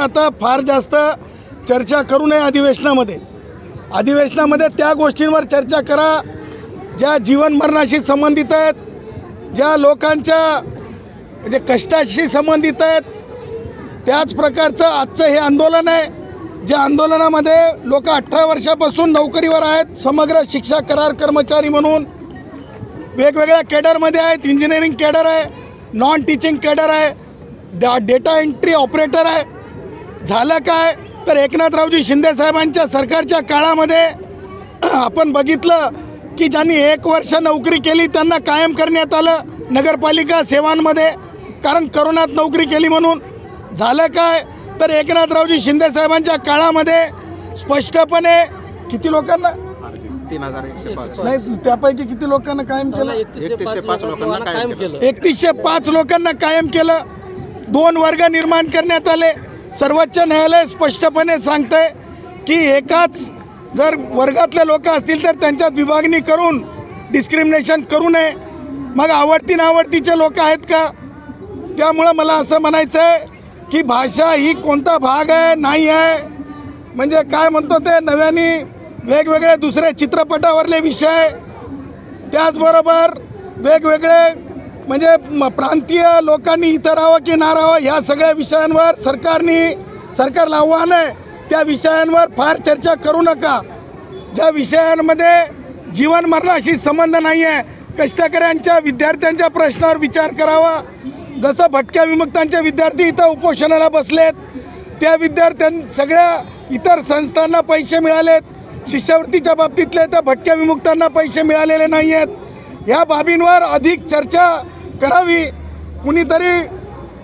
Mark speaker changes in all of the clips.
Speaker 1: आता फार जास्त चर्चा करू नये अधिवेशनामध्ये. अधिवेशनामध्ये त्या गोष्टींवर चर्चा करा ज्या जीवन मरणाशी संबंधित आहेत, ज्या लोकांच्या म्हणजे कष्टाशी संबंधित आहेत. त्याच प्रकारचं आजचं हे आंदोलन आहे, ज्या आंदोलनामध्ये लोक 18 वर्षापासून नोकरीवर आहेत, समग्र शिक्षा करार कर्मचारी म्हणून वेगवेगळ्या कॅडरमध्ये आहेत. इंजिनिअरिंग कॅडर आहे, नॉन टीचिंग कॅडर आहे, डेटा एंट्री ऑपरेटर आहे. झालं काय तर एकनाथरावजी शिंदेसाहेबांच्या सरकारच्या काळामध्ये आपण बघितलं की ज्यांनी 1 वर्ष नोकरी केली त्यांना कायम करण्यात आलं नगरपालिका सेवांमध्ये, कारण करोनात नोकरी केली म्हणून. झालं काय तर एकनाथरावजी शिंदेसाहेबांच्या काळामध्ये स्पष्टपणे किती लोकांना
Speaker 2: 3105
Speaker 1: नाही त्यापैकी किती लोकांना कायम केलं?
Speaker 2: 3105 लोकांना कायम केलं.
Speaker 1: 3105 लोकांना कायम केलं. 2 वर्ग निर्माण करण्यात आले. सर्वोच्च न्यायालय स्पष्टपणे सांगते की एकाच जर वर्गातले लोक असतील तर त्यांच्यात विभागणी करून डिस्क्रिमिनेशन करू नये. मग आवडती नावडतीचे लोक आहेत का? त्यामुळं मला असं म्हणायचं आहे की भाषा ही कोणता भाग आहे नाही आहे, म्हणजे काय म्हणतो ते नव्याने वेगवेगळे दुसरे चित्रपटावरले विषय, त्याचबरोबर वेगवेगळे म्हणजे प्रांतीय लोकांनी इथं राहावं की ना राहावं ह्या सगळ्या विषयांवर सरकारला आव्हान आहे. त्या विषयांवर फार चर्चा करू नका. ज्या विषयांमध्ये जीवन मरणाशी संबंध नाही आहे, कष्टकऱ्यांच्या विद्यार्थ्यांच्या प्रश्नावर विचार करावा. जसं भटक्या विमुक्तांचे विद्यार्थी इथं उपोषणाला बसलेत, त्या विद्यार्थ्यां सगळ्या इतर संस्थांना पैसे मिळालेत, शिष्यवृत्तीच्या बाबतीतले त्या भटक्या विमुक्तांना पैसे मिळालेले नाही आहेत. ह्या बाबींवर अधिक चर्चा करावी. कुणीतरी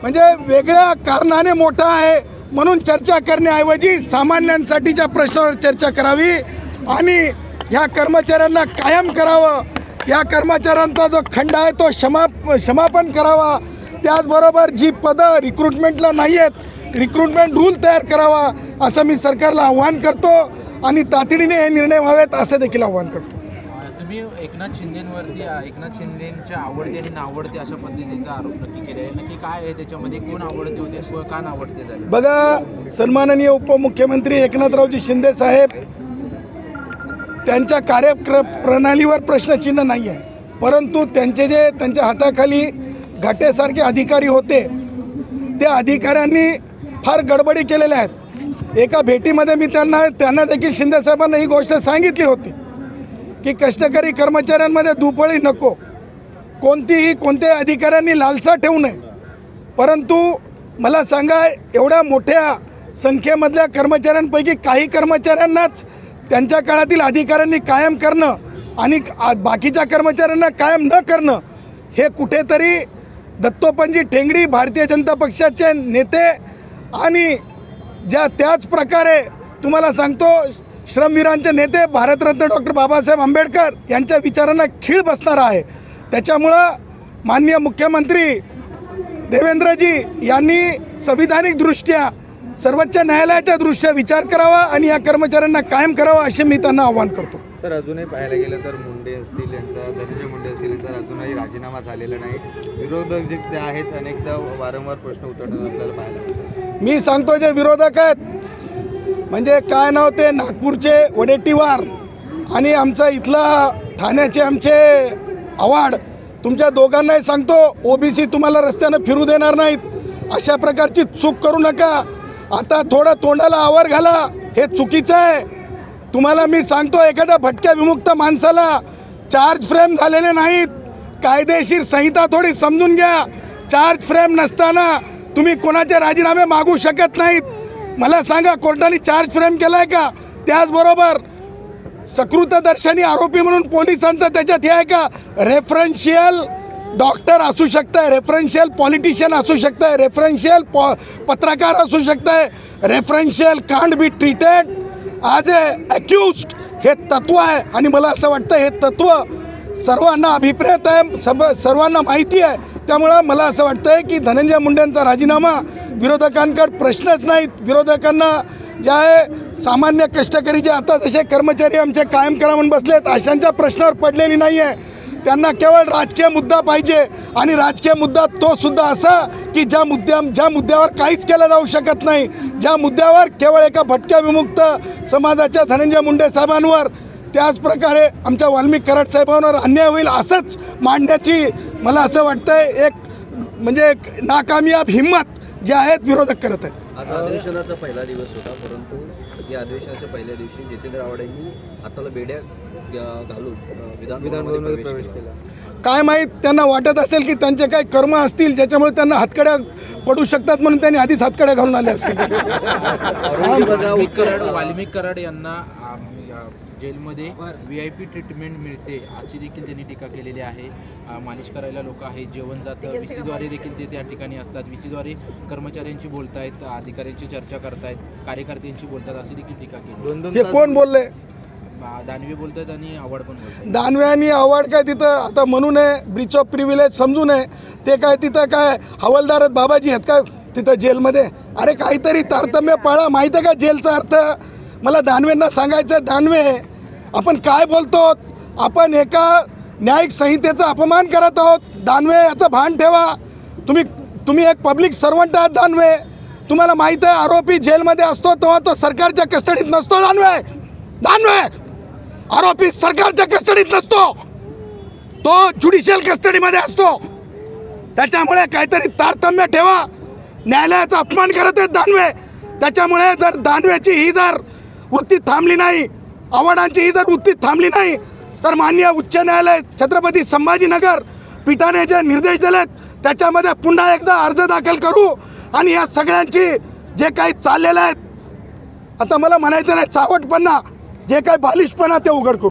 Speaker 1: म्हणजे वेगळ्या कारणाने मोठा आहे म्हणून चर्चा करण्याऐवजी सामान्यांसाठीच्या प्रश्नावर चर्चा करावी आणि ह्या कर्मचाऱ्यांना कायम करावं. या कर्मचाऱ्यांचा जो खंड आहे तो क्षमापन करावा. त्याचबरोबर जी पदं रिक्रुटमेंटला नाही आहेत, रिक्रुटमेंट रूल तयार करावा असं मी सरकारला आव्हान करतो आणि तातडीने हे निर्णय व्हावेत असं देखील आव्हान करतो.
Speaker 3: तुम्ही एकनाथ शिंदेंच्या आवडते आणि नावडते अशा पद्धतीचा आरोप नक्की केले आहे. नक्की काय आहे त्याच्यामध्ये? कोण आवडते होते, का नावडते झाले?
Speaker 1: बघा, सन्माननीय उपमुख्यमंत्री एकनाथरावजी शिंदे साहेब त्यांच्या कार्यप्रणालीवर प्रश्नचिन्ह नाही आहे, परंतु त्यांच्या हाताखाली घाटेसारखे अधिकारी होते त्या अधिकाऱ्यांनी फार गडबडी केलेल्या आहेत. एका भेटीमध्ये मी त्यांना देखील शिंदेसाहेबांना ही गोष्ट सांगितली होती की कष्टकरी कर्मचाऱ्यांमध्ये दुपळी नको, कोणत्याही अधिकाऱ्यांनी लालसा ठेवू नये. परंतु मला सांगा, एवढ्या मोठ्या संख्येमधल्या कर्मचाऱ्यांपैकी काही कर्मचाऱ्यांनाच त्यांच्या काळातील अधिकाऱ्यांनी कायम करणं आणि बाकीच्या कर्मचाऱ्यांना कायम न करणं हे कुठेतरी दत्तोपंत ठेंगडी भारतीय जनता पक्षाचे नेते आणि त्याच प्रकारे तुम्हाला सांगतो श्रमवीरांचे नेते भारतरत्न डॉक्टर बाबासाहेब आंबेडकर यांच्या विचारांना खीळ बसणारा आहे. त्याच्यामुळं माननीय मुख्यमंत्री देवेंद्रजी यांनी संविधानिक दृष्ट्या सर्वोच्च न्यायालयाच्या दृष्ट्या विचार करावा आणि या कर्मचाऱ्यांना कायम करावा असे मी त्यांना आव्हान करतो.
Speaker 4: सर, अजूनही पाहायला गेलं तर मुंडे असतील यांचा, धनंजय मुंडे असतील यांचा अजूनही राजीनामा झालेला नाही. विरोधक जे ते आहेत अनेकदा वारंवार प्रश्न उतरतात आपल्याला पाहायला.
Speaker 1: मी सांगतो जे विरोधक आहेत म्हणजे काय नाव ते नागपूरचे वडेट्टीवार आणि आमचा इथला ठाण्याचे आमचे आव्हाड, तुमच्या दोघांनाही सांगतो ओबीसी तुम्हाला रस्त्यानं फिरू देणार नाहीत. अशा प्रकारची चूक करू नका. आता थोडं तोंडाला आवर घाला, हे चुकीचं आहे. तुम्हाला मी सांगतो एखाद्या भटक्या विमुक्त माणसाला चार्ज फ्रेम झालेले नाहीत, कायदेशीर संहिता थोडी समजून घ्या. चार्ज फ्रेम नसताना तुम्ही कोणाचे राजीनामे मागू शकत नाहीत. मला सांगा कोर्टाने चार्ज फ्रेम केला आहे का? त्याचबरोबर सकृतदर्शनी आरोपी म्हणून पोलिसांचं त्याच्यात हे आहे का? रेफरन्शियल डॉक्टर असू शकतं, रेफरन्शियल पॉलिटिशियन असू शकतं, रेफरन्शियल पत्रकार असू शकतं, referential can't be treated as a accused हे तत्व आहे. आणि मला असं वाटतं हे तत्व सर्वांना अभिप्रेत आहे, सर्वांना माहिती आहे. त्यामुळं मला असं वाटतं आहे की धनंजय मुंडेंचा राजीनामा विरोधकांकडे प्रश्नच नाहीत. विरोधकांना ज्या आहे सामान्य कष्टकरी जे आता जसे कर्मचारी आमचे कायम करा म्हणून बसलेत अशांच्या प्रश्नावर पडलेली नाही आहे. त्यांना केवळ राजकीय मुद्दा पाहिजे आणि राजकीय मुद्दा तो सुद्धा असा की ज्या मुद्द्यावर काहीच केलं जाऊ शकत नाही, ज्या मुद्द्यावर केवळ एका भटक्या विमुक्त समाजाच्या धनंजय मुंडे साहेबांवर, त्याच प्रकारे आमच्या वाल्मिक कराड साहेबांवर अन्याय होईल असंच मांडण्याची मला असं वाटतंय एक म्हणजे एक नाकामयाब हिंमत जे आहेत विरोधक करत आहेत.
Speaker 5: आज अधिवेशनाचा पहिला दिवस होता, परंतु या अधिवेशनाच्या पहिल्या दिवशी जितेंद्र आव्हाड यांनी हाताला बेड्या घालून विधानभवनामध्ये प्रवेश केला.
Speaker 1: काय माहीत त्यांना वाटत असेल की त्यांचे काही कर्म असतील ज्याच्यामुळे त्यांना हातकड्या पडू शकतात म्हणून त्यांनी आधीच हातकड्या घालून आले असतील.
Speaker 3: वाल्मिक कराड यांना जेलमध्ये VIP ट्रीटमेंट मिळते अशी देखील त्यांनी टीका केलेली आहे. मालिश करायला लोक आहेत, जेवण जातं, VC द्वारे देखील ते त्या ठिकाणी असतात. VC द्वारे कर्मचाऱ्यांशी बोलतायत, अधिकाऱ्यांची चर्चा करतायत, कार्यकर्त्यांशी बोलतात अशी देखील टीका केली.
Speaker 1: हे कोण बोलले?
Speaker 3: दानवे बोलतात आणि आव्हाड पण बोलतात.
Speaker 1: दानवे आणि आव्हाड काय तिथं आता म्हणू नये, ब्रीच ऑफ प्रिव्हिलेज समजू नये, ते काय तिथं काय हवालदार आहेत, बाबाजी आहेत काय तिथं जेलमध्ये? अरे काहीतरी तारतम्य पाळा. माहिती आहे का जेलचा अर्थ? मला दानवेंना सांगायचं, दानवे आपण काय बोलतो? आपण एका न्यायिक संहितेचा अपमान करत आहोत. दानवे याचं भान ठेवा. तुम्ही एक पब्लिक सर्वंट आहात दानवे. तुम्हाला माहीत आहे आरोपी जेलमध्ये असतो तेव्हा तो सरकारच्या कस्टडीत नसतो. दानवे आरोपी सरकारच्या कस्टडीत नसतो, तो ज्युडिशियल कस्टडीमध्ये असतो. त्याच्यामुळे काहीतरी तारतम्य ठेवा. न्यायालयाचा अपमान करत आहेत दानवे. त्याच्यामुळे जर दानवेची ही जर वृत्ती थांबली नाही, आव्हाडांची ही जर वृत्ती थांबली नाही, तर माननीय उच्च न्यायालय छत्रपती संभाजीनगर पीठाने जे निर्देश दिलेत त्याच्यामध्ये पुन्हा एकदा अर्ज दाखल करू आणि या सगळ्यांची जे काही चाललेलं आहे, आता मला म्हणायचं नाही चावटपणा, जे काही बालिशपणा ते उघड करू.